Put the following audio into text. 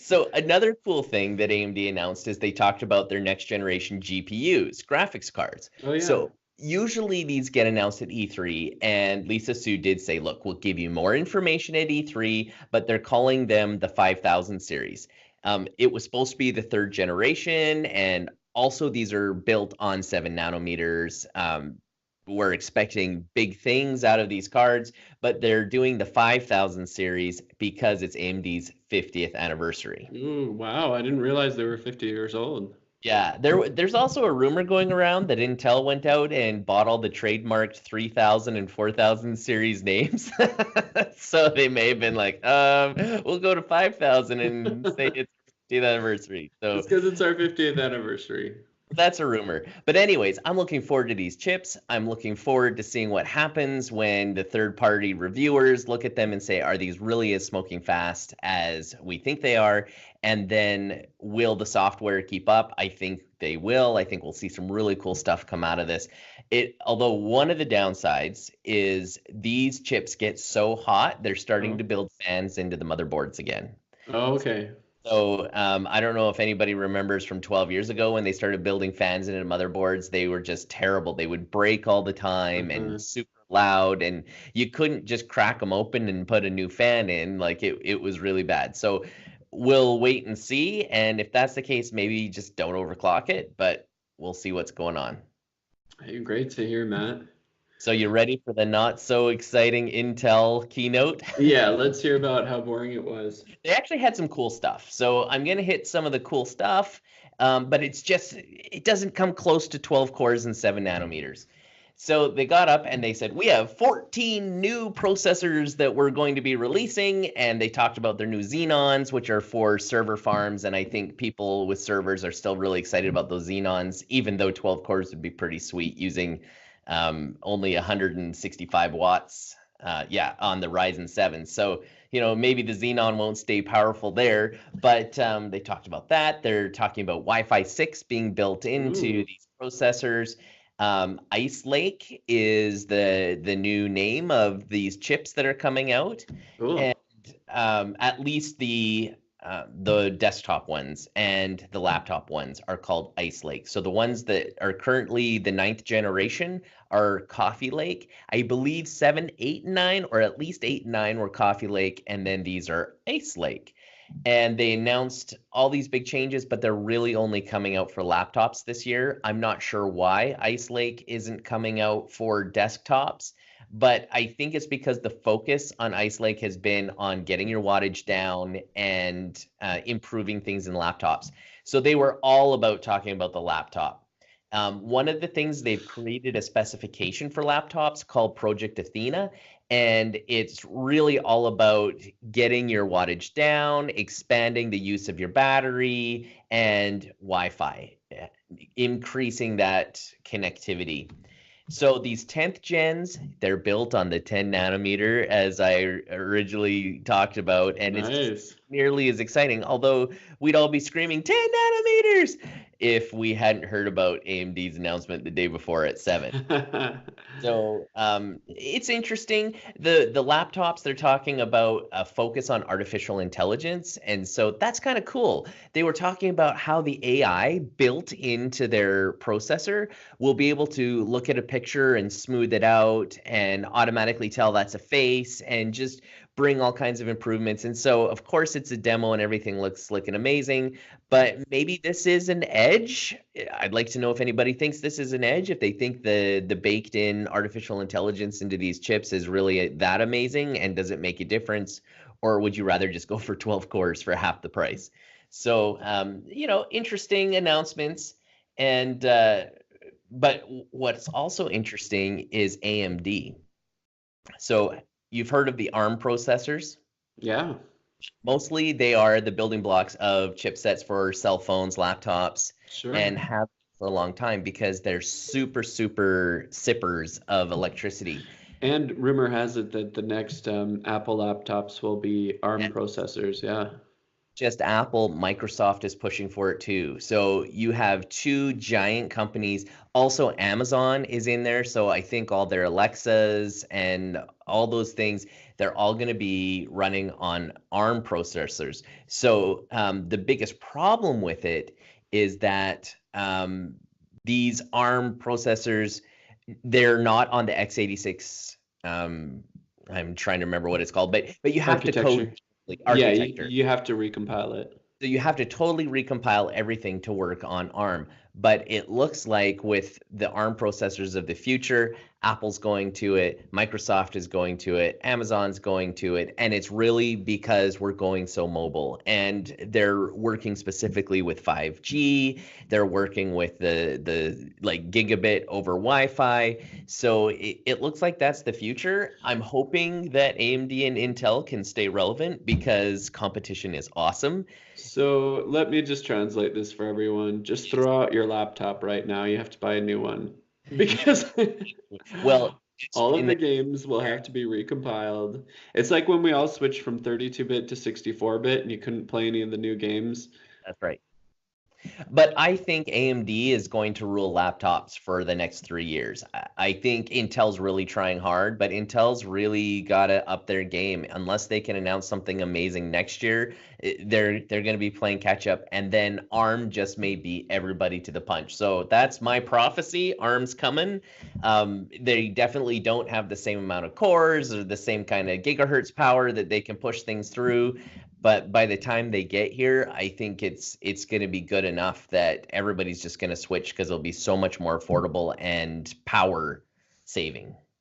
So another cool thing that AMD announced is they talked about their next generation GPUs, graphics cards. Oh yeah. So usually these get announced at E3, and Lisa Su did say, look, we'll give you more information at E3, but they're calling them the 5000 series. It was supposed to be the third generation, and also these are built on 7 nanometers. We're expecting big things out of these cards, but they're doing the 5000 series because it's AMD's 50th anniversary. Ooh, wow, I didn't realize they were 50 years old. Yeah, there's also a rumor going around that Intel went out and bought all the trademarked 3000 and 4000 series names. So they may have been like, we'll go to 5000 and say it's 50th anniversary. So It's because it's our 50th anniversary. that's a rumor. But anyways, I'm looking forward to these chips. I'm looking forward to seeing what happens when the third-party reviewers look at them and say, are these really as smoking fast as we think they are? And then will the software keep up? I think they will. I think we'll see some really cool stuff come out of this. Although one of the downsides is these chips get so hot, they're starting Oh, to build fans into the motherboards again. oh okay. So I don't know if anybody remembers from 12 years ago when they started building fans into motherboards. They were just terrible. They would break all the time and Uh-huh. super loud, and you couldn't just crack them open and put a new fan in. Like it was really bad. So we'll wait and see. And if that's the case, maybe just don't overclock it, but we'll see what's going on. Hey, great to hear, Matt. So you ready for the not so exciting Intel keynote? Yeah, let's hear about how boring it was. They actually had some cool stuff. So I'm going to hit some of the cool stuff, but it doesn't come close to 12 cores and 7 nanometers. So they got up and they said, we have 14 new processors that we're going to be releasing. And they talked about their new Xenons, which are for server farms. And I think people with servers are still really excited about those Xenons, even though 12 cores would be pretty sweet using only 165 watts. Yeah, on the Ryzen 7. So maybe the Xenon won't stay powerful there, but they talked about that. They're talking about Wi-Fi 6 being built into Ooh, these processors. Ice Lake is the new name of these chips that are coming out, and cool. at least the desktop ones and the laptop ones are called Ice Lake. So the ones that are currently the ninth generation are Coffee Lake. I believe 7, 8, and 9, or at least 8 and 9 were Coffee Lake, and then these are Ice Lake. And they announced all these big changes, but they're really only coming out for laptops this year. I'm not sure why Ice Lake isn't coming out for desktops, but I think it's because the focus on Ice Lake has been on getting your wattage down and improving things in laptops. So they were all about talking about the laptop. One of the things they've created a specification for laptops called Project Athena, and it's really all about getting your wattage down, expanding the use of your battery, and Wi-Fi, increasing that connectivity. So these 10th gens, they're built on the 10 nanometer as I originally talked about, and it's just Nice. nearly as exciting. Although we'd all be screaming 10 nanometers if we hadn't heard about AMD's announcement the day before at 7. So it's interesting. The laptops they're talking about a focus on artificial intelligence, and so that's kind of cool. They were talking about how the AI built into their processor will be able to look at a picture and smooth it out and automatically tell that's a face and just bring all kinds of improvements. And so, of course, it's a demo and everything looks slick and amazing, but maybe this is an edge. I'd like to know if anybody thinks this is an edge, if they think the baked in artificial intelligence into these chips is really that amazing and does it make a difference, or would you rather just go for 12 cores for half the price? So, interesting announcements. And but what's also interesting is AMD. So you've heard of the ARM processors. Yeah, Mostly they are the building blocks of chipsets for cell phones, laptops, sure. and have for a long time because they're super, super sippers of electricity. And rumor has it that the next Apple laptops will be ARM processors. Yeah. just Apple, Microsoft is pushing for it too. So you have two giant companies. Also, Amazon is in there. So I think all their Alexas and all those things, they're all going to be running on ARM processors. So the biggest problem with it is that these ARM processors, they're not on the x86. I'm trying to remember what it's called, but you have to code Architecture. like Yeah, architecture. you have to recompile it. So you have to totally recompile everything to work on ARM. But it looks like with the ARM processors of the future, Apple's going to it, Microsoft is going to it, Amazon's going to it, and it's really because we're going so mobile. And they're working specifically with 5G, they're working with the like gigabit over Wi-Fi. So it looks like that's the future. I'm hoping that AMD and Intel can stay relevant because competition is awesome. So let me just translate this for everyone. Just throw out your laptop right now. You have to buy a new one because Well, it's all of in the the games will have to be recompiled. It's like when we all switched from 32-bit to 64-bit and you couldn't play any of the new games. That's right. But I think AMD is going to rule laptops for the next 3 years. I think Intel's really trying hard, but Intel's really got to up their game. Unless they can announce something amazing next year, they're going to be playing catch up, and then ARM just may beat everybody to the punch. So that's my prophecy. ARM's coming. They definitely don't have the same amount of cores or the same kind of gigahertz power that they can push things through. But by the time they get here, I think it's going to be good enough that everybody's just going to switch because it'll be so much more affordable and power saving.